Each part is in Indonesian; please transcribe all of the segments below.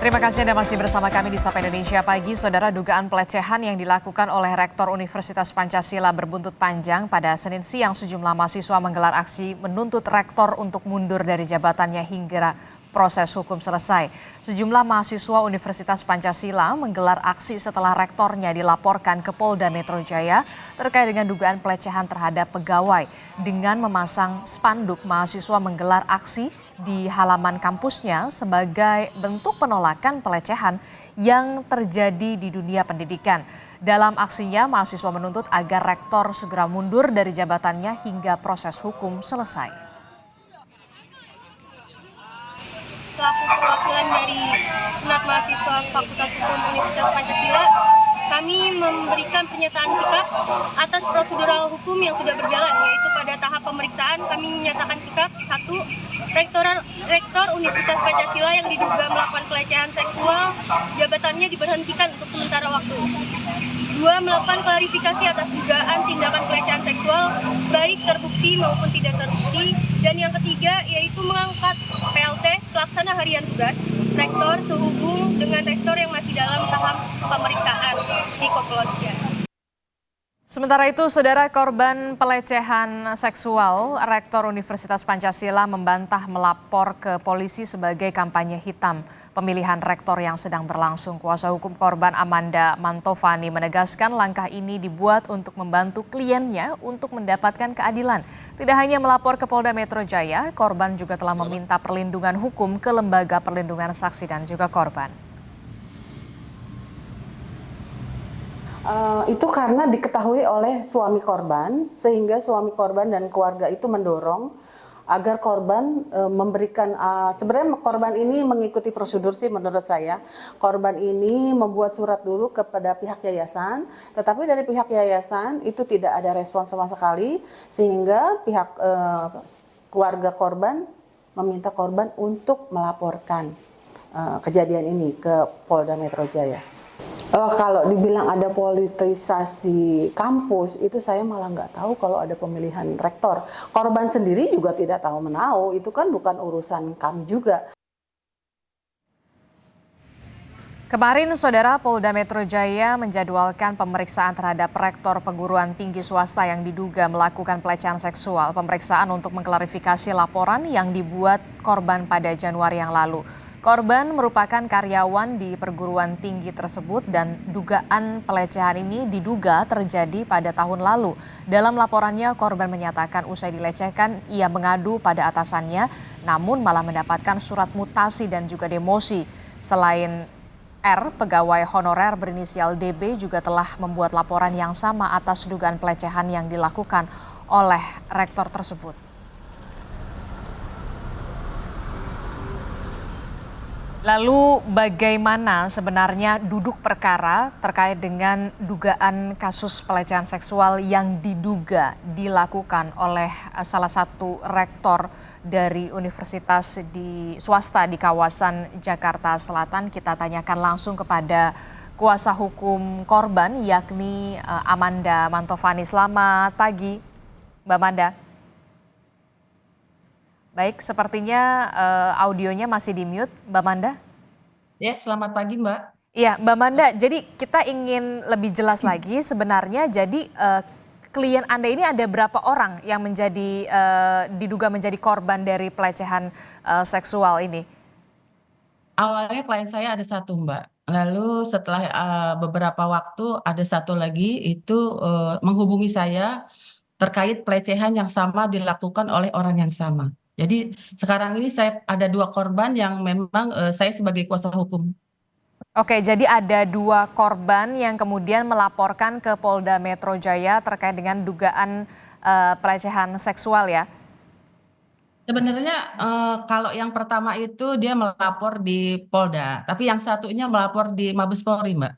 Terima kasih Anda masih bersama kami di Sapa Indonesia Pagi. Saudara, dugaan pelecehan yang dilakukan oleh Rektor Universitas Pancasila berbuntut panjang. Pada Senin siang, sejumlah mahasiswa menggelar aksi menuntut rektor untuk mundur dari jabatannya hingga proses hukum selesai. Sejumlah mahasiswa Universitas Pancasila menggelar aksi setelah rektornya dilaporkan ke Polda Metro Jaya terkait dengan dugaan pelecehan terhadap pegawai. Dengan memasang spanduk, mahasiswa menggelar aksi di halaman kampusnya sebagai bentuk penolakan pelecehan yang terjadi di dunia pendidikan. Dalam aksinya, mahasiswa menuntut agar rektor segera mundur dari jabatannya hingga proses hukum selesai. Selaku perwakilan dari Senat Mahasiswa Fakultas Hukum Universitas Pancasila, kami memberikan pernyataan sikap atas prosedural hukum yang sudah berjalan, yaitu pada tahap pemeriksaan kami menyatakan sikap. 1. Rektor Universitas Pancasila yang diduga melakukan pelecehan seksual, jabatannya diberhentikan untuk sementara waktu. 2. Melakukan klarifikasi atas dugaan tindakan pelecehan seksual, baik terbukti maupun tidak terbukti. Dan yang ketiga, yaitu mengangkat PLT, pelaksana harian tugas, rektor sehubung dengan rektor yang masih dalam tahap pemeriksaan di kepolisian. Sementara itu, saudara, korban pelecehan seksual, Rektor Universitas Pancasila membantah melapor ke polisi sebagai kampanye hitam pemilihan rektor yang sedang berlangsung. Kuasa hukum korban Amanda Mantovani menegaskan langkah ini dibuat untuk membantu kliennya untuk mendapatkan keadilan. Tidak hanya melapor ke Polda Metro Jaya, korban juga telah meminta perlindungan hukum ke Lembaga Perlindungan Saksi dan juga Korban. Itu karena diketahui oleh suami korban, sehingga suami korban dan keluarga itu mendorong agar korban memberikan, sebenarnya korban ini mengikuti prosedur sih menurut saya. Korban ini membuat surat dulu kepada pihak yayasan, tetapi dari pihak yayasan itu tidak ada respon sama sekali, sehingga pihak keluarga korban meminta korban untuk melaporkan kejadian ini ke Polda Metro Jaya. Kalau dibilang ada politisasi kampus, itu saya malah nggak tahu kalau ada pemilihan rektor. Korban sendiri juga tidak tahu menahu, itu kan bukan urusan kami juga. Kemarin, saudara, Polda Metro Jaya menjadwalkan pemeriksaan terhadap rektor perguruan tinggi swasta yang diduga melakukan pelecehan seksual. Pemeriksaan untuk mengklarifikasi laporan yang dibuat korban pada Januari yang lalu. Korban merupakan karyawan di perguruan tinggi tersebut dan dugaan pelecehan ini diduga terjadi pada tahun lalu. Dalam laporannya, korban menyatakan usai dilecehkan, ia mengadu pada atasannya, namun malah mendapatkan surat mutasi dan juga demosi. Selain R, pegawai honorer berinisial DB juga telah membuat laporan yang sama atas dugaan pelecehan yang dilakukan oleh rektor tersebut. Lalu bagaimana sebenarnya duduk perkara terkait dengan dugaan kasus pelecehan seksual yang diduga dilakukan oleh salah satu rektor dari universitas di swasta di kawasan Jakarta Selatan? Kita tanyakan langsung kepada kuasa hukum korban yakni Amanda Mantovani. Selamat pagi, Mbak Amanda. Baik, sepertinya audionya masih di-mute, Mbak Manda. Ya, selamat pagi, Mbak. Iya, Mbak Manda, jadi kita ingin lebih jelas lagi sebenarnya jadi klien Anda ini ada berapa orang yang diduga menjadi korban dari pelecehan seksual ini? Awalnya klien saya ada satu, Mbak. Lalu setelah beberapa waktu ada satu lagi itu menghubungi saya terkait pelecehan yang sama dilakukan oleh orang yang sama. Jadi sekarang ini saya ada 2 korban yang memang saya sebagai kuasa hukum. Oke, jadi ada 2 korban yang kemudian melaporkan ke Polda Metro Jaya terkait dengan dugaan pelecehan seksual ya? Sebenarnya kalau yang pertama itu dia melapor di Polda, tapi yang satunya melapor di Mabes Polri, Mbak.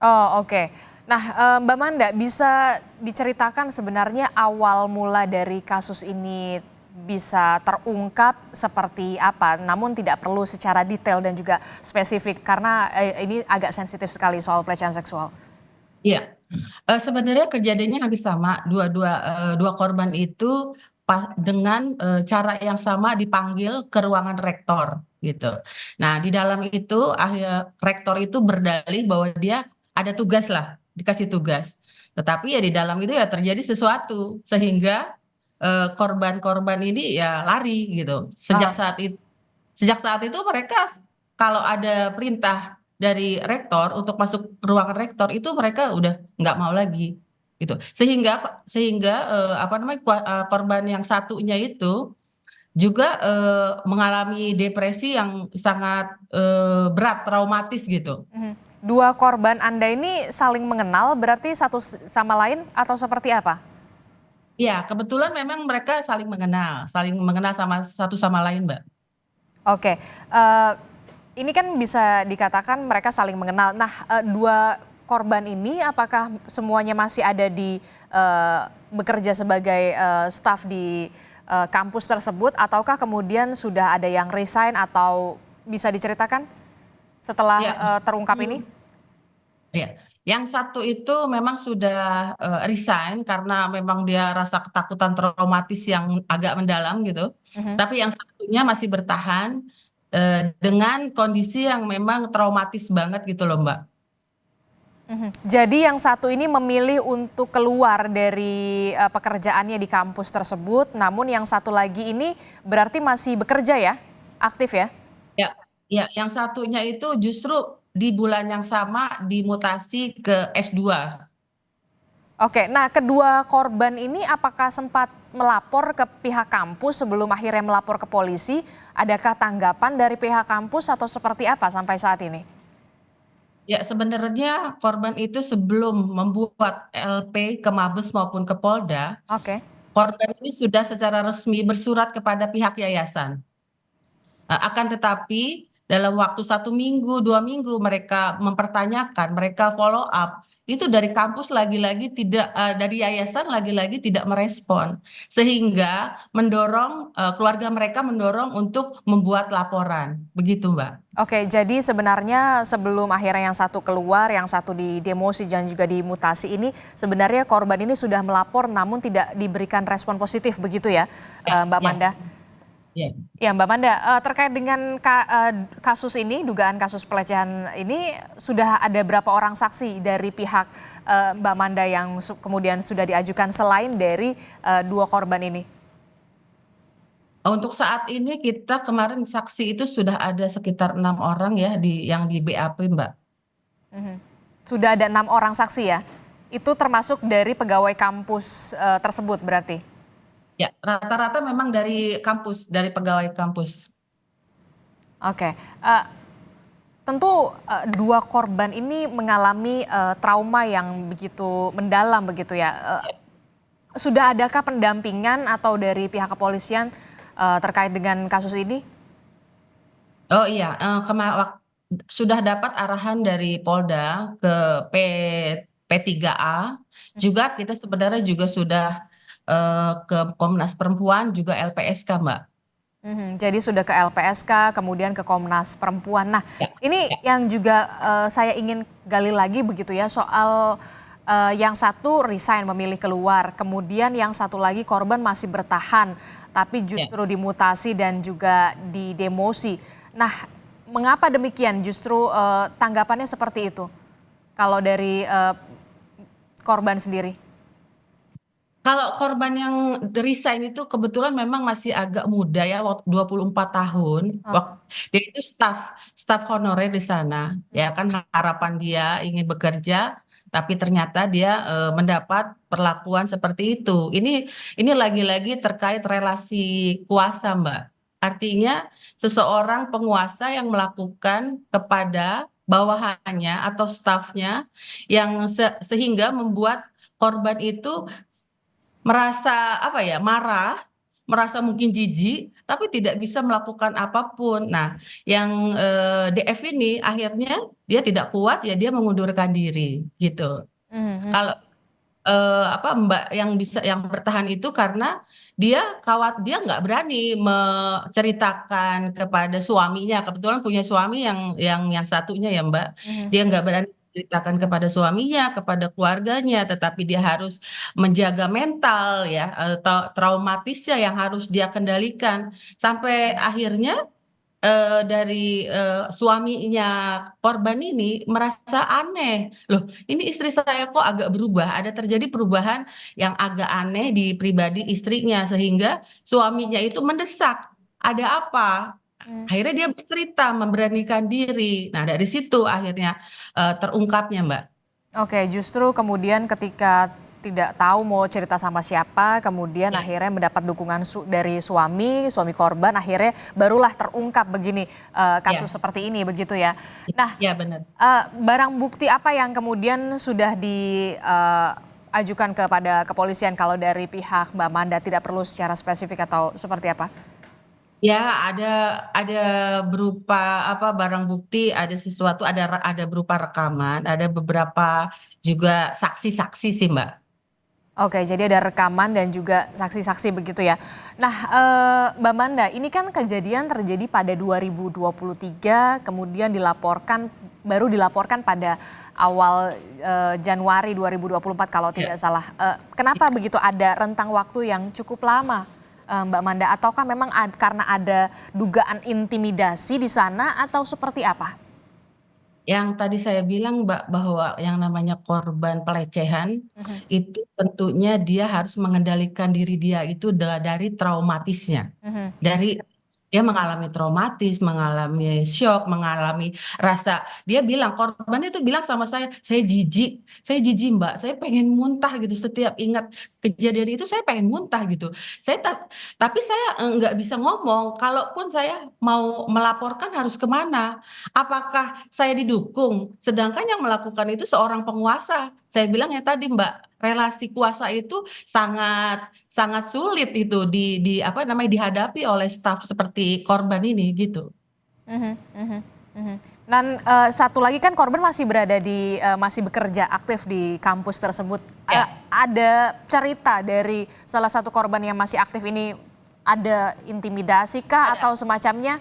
Oh, oke. Nah, Mbak Manda, bisa diceritakan sebenarnya awal mula dari kasus ini bisa terungkap seperti apa, namun tidak perlu secara detail dan juga spesifik karena ini agak sensitif sekali soal pelecehan seksual. Iya, sebenarnya kejadiannya hampir sama, dua korban itu dengan cara yang sama dipanggil ke ruangan rektor. gitu. Nah, di dalam itu rektor itu berdalih bahwa dia ada tugas lah, dikasih tugas. Tetapi ya di dalam itu ya terjadi sesuatu sehingga korban-korban ini ya lari gitu. Oh, Sejak saat itu mereka kalau ada perintah dari rektor untuk masuk ruangan rektor itu mereka udah nggak mau lagi gitu. Sehingga apa namanya korban yang satunya itu juga mengalami depresi yang sangat berat, traumatis gitu. mhm. Dua korban Anda ini saling mengenal berarti satu sama lain atau seperti apa? Ya, kebetulan memang mereka saling mengenal sama satu sama lain, Mbak. Oke, ini kan bisa dikatakan mereka saling mengenal. Nah, dua korban ini apakah semuanya masih ada di bekerja sebagai staf di kampus tersebut ataukah kemudian sudah ada yang resign atau bisa diceritakan setelah Ya, terungkap ini? ya. Yang satu itu memang sudah resign karena memang dia rasa ketakutan traumatis yang agak mendalam gitu. Mhm, Tapi yang satunya masih bertahan dengan kondisi yang memang traumatis banget gitu loh, Mbak. mhm. Jadi yang satu ini memilih untuk keluar dari pekerjaannya di kampus tersebut, namun yang satu lagi ini berarti masih bekerja ya, aktif ya? Ya, ya, yang satunya itu justru di bulan yang sama dimutasi ke S2. Oke, nah kedua korban ini apakah sempat melapor ke pihak kampus sebelum akhirnya melapor ke polisi? Adakah tanggapan dari pihak kampus atau seperti apa sampai saat ini? Ya, sebenarnya korban itu sebelum membuat LP ke Mabes maupun ke Polda, Oke. korban ini sudah secara resmi bersurat kepada pihak yayasan. Akan tetapi dalam waktu 1 minggu, 2 minggu mereka mempertanyakan, mereka follow up, itu dari kampus lagi-lagi tidak, dari yayasan lagi-lagi tidak merespon, sehingga mendorong keluarga mereka mendorong untuk membuat laporan, begitu Mbak. Oke, jadi sebenarnya sebelum akhirnya yang satu keluar, yang satu di demosi dan juga dimutasi ini, sebenarnya korban ini sudah melapor namun tidak diberikan respon positif begitu ya, Ya, Mbak ya, Manda? ya. Ya, Mbak Manda, terkait dengan kasus ini, dugaan kasus pelecehan ini, sudah ada berapa orang saksi dari pihak Mbak Manda yang kemudian sudah diajukan selain dari dua korban ini? Untuk saat ini kita kemarin saksi itu sudah ada sekitar 6 orang ya yang di BAP Mbak. Mhm. Sudah ada 6 orang saksi ya? Itu termasuk dari pegawai kampus tersebut berarti? Ya, rata-rata memang dari kampus, dari pegawai kampus. Oke, tentu dua korban ini mengalami trauma yang begitu mendalam begitu ya. Sudah adakah pendampingan atau dari pihak kepolisian terkait dengan kasus ini? Oh iya, sudah dapat arahan dari Polda ke P P3A, juga kita sebenarnya juga sudah ke Komnas Perempuan juga LPSK Mbak. Mhm, jadi sudah ke LPSK, kemudian ke Komnas Perempuan. Nah, Ya, ini ya, yang juga saya ingin gali lagi begitu ya soal yang satu resign memilih keluar, kemudian yang satu lagi korban masih bertahan, tapi ya. justru dimutasi dan juga didemosi. Nah, mengapa demikian? Justru tanggapannya seperti itu. Kalau dari korban sendiri. Kalau korban yang resign itu kebetulan memang masih agak muda ya, 24 tahun. Oh, Dia itu staf honorer di sana. Ya kan harapan dia ingin bekerja, tapi ternyata dia mendapat perlakuan seperti itu. Ini lagi-lagi terkait relasi kuasa, Mbak. Artinya seseorang penguasa yang melakukan kepada bawahannya atau stafnya yang sehingga membuat korban itu merasa apa ya, marah, merasa mungkin jijik, tapi tidak bisa melakukan apapun. Nah, yang DF ini akhirnya dia tidak kuat ya dia mengundurkan diri gitu. mhm, Kalau apa Mbak yang bertahan itu karena dia nggak berani menceritakan kepada suaminya. Kebetulan punya suami yang satunya ya Mbak. mhm. Dia nggak berani menceritakan kepada suaminya, kepada keluarganya, tetapi dia harus menjaga mental ya, traumatisnya yang harus dia kendalikan. Sampai akhirnya dari suaminya korban ini merasa aneh. Loh, ini istri saya kok agak berubah. Ada terjadi perubahan yang agak aneh di pribadi istrinya sehingga suaminya itu mendesak. Ada apa? Hmm. Akhirnya dia bercerita, memberanikan diri. Nah, dari situ akhirnya terungkapnya, Mbak. Oke, justru kemudian ketika tidak tahu mau cerita sama siapa, kemudian Ya, akhirnya mendapat dukungan dari suami korban, akhirnya barulah terungkap begini kasus ya, seperti ini begitu ya. Nah, ya benar. barang bukti apa yang kemudian sudah diajukan kepada kepolisian kalau dari pihak Mbak Manda, tidak perlu secara spesifik atau seperti apa? Ya, ada berupa apa barang bukti, ada sesuatu, ada berupa rekaman, ada beberapa juga saksi-saksi sih, Mbak. Oke, jadi ada rekaman dan juga saksi-saksi begitu ya. Nah, Mbak Manda, ini kan kejadian terjadi pada 2023, kemudian baru dilaporkan pada awal Januari 2024 kalau Ya. tidak salah. Kenapa begitu ada rentang waktu yang cukup lama, Mbak Manda? Ataukah memang karena ada dugaan intimidasi di sana atau seperti apa? Yang tadi saya bilang, Mbak, bahwa yang namanya korban pelecehan Mhm, itu tentunya dia harus mengendalikan diri dia itu dari traumatisnya. mhm, Dari dia mengalami traumatis, mengalami syok, mengalami rasa dia bilang korban itu bilang sama saya jijik Mbak, saya pengen muntah gitu setiap ingat kejadian itu saya pengen muntah gitu. Saya tapi saya nggak bisa ngomong, kalaupun saya mau melaporkan harus kemana? Apakah saya didukung? Sedangkan yang melakukan itu seorang penguasa. Saya bilang ya tadi Mbak, relasi kuasa itu sangat sangat sulit itu apa namanya dihadapi oleh staf seperti korban ini gitu. mhm, mhm, mhm. Dan satu lagi kan korban masih bekerja aktif di kampus tersebut. Ya, Ada cerita dari salah satu korban yang masih aktif ini, ada intimidasi kah ada. atau semacamnya?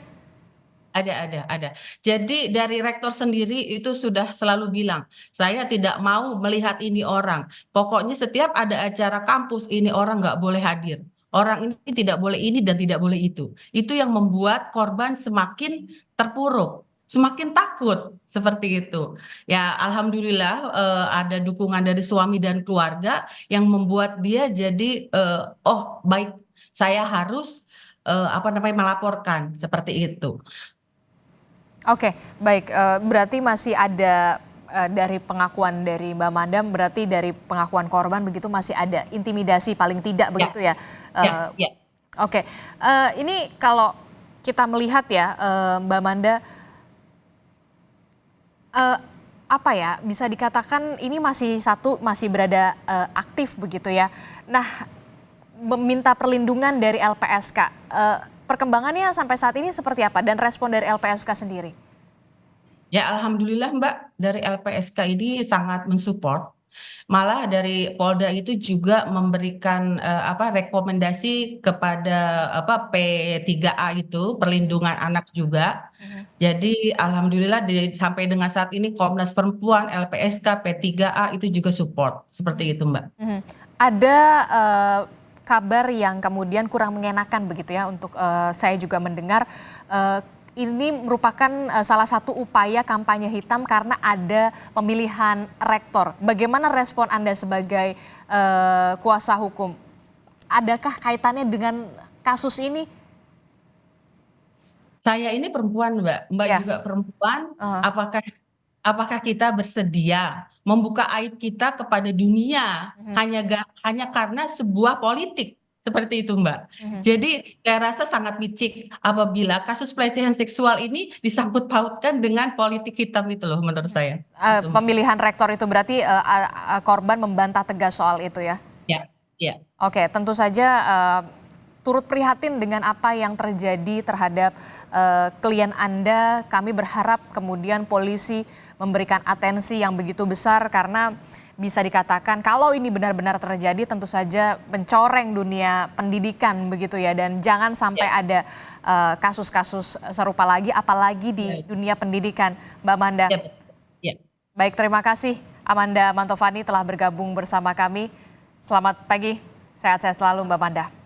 Ada. Jadi dari rektor sendiri itu sudah selalu bilang, saya tidak mau melihat ini orang. Pokoknya setiap ada acara kampus ini orang nggak boleh hadir. Orang ini tidak boleh ini dan tidak boleh itu. Itu yang membuat korban semakin terpuruk, semakin takut seperti itu. Ya, alhamdulillah ada dukungan dari suami dan keluarga yang membuat dia jadi oh baik, saya harus apa namanya melaporkan seperti itu. Oke, baik. Berarti masih ada dari pengakuan dari Mbak Madam, berarti dari pengakuan korban begitu masih ada intimidasi paling tidak Ya, begitu ya? ya, ya. Oke, ini kalau kita melihat ya, Mbak Manda, eh, apa ya, bisa dikatakan ini masih berada aktif begitu ya. Nah, meminta perlindungan dari LPSK, perkembangannya sampai saat ini seperti apa dan respon dari LPSK sendiri? Ya, alhamdulillah Mbak, dari LPSK ini sangat mensupport. Malah dari Polda itu juga memberikan apa rekomendasi kepada apa P3A itu perlindungan anak juga. Mhm, Jadi alhamdulillah sampai dengan saat ini Komnas Perempuan, LPSK, P3A itu juga support seperti itu Mbak. mhm. Ada kabar yang kemudian kurang mengenakan begitu ya untuk saya juga mendengar eh, ini merupakan salah satu upaya kampanye hitam karena ada pemilihan rektor. Bagaimana respon Anda sebagai kuasa hukum? Adakah kaitannya dengan kasus ini? Saya ini perempuan, Mbak. Mbak Ya. juga perempuan. eh, Apakah apakah kita bersedia membuka aib kita kepada dunia mhm, hanya karena sebuah politik seperti itu, Mbak. mhm. Jadi saya rasa sangat licik apabila kasus pelecehan seksual ini disangkut pautkan dengan politik hitam itu loh menurut saya. Itu, Mbak. Pemilihan rektor itu berarti korban membantah tegas soal itu ya? Ya, ya. Oke, tentu saja turut prihatin dengan apa yang terjadi terhadap klien Anda. Kami berharap kemudian polisi memberikan atensi yang begitu besar karena bisa dikatakan kalau ini benar-benar terjadi tentu saja mencoreng dunia pendidikan begitu ya, dan jangan sampai Ya, ada kasus-kasus serupa lagi apalagi di baik. dunia pendidikan, Mbak Manda. Ya, betul. Ya. Baik, terima kasih Amanda Mantovani telah bergabung bersama kami. Selamat pagi, sehat-sehat selalu Mbak Manda.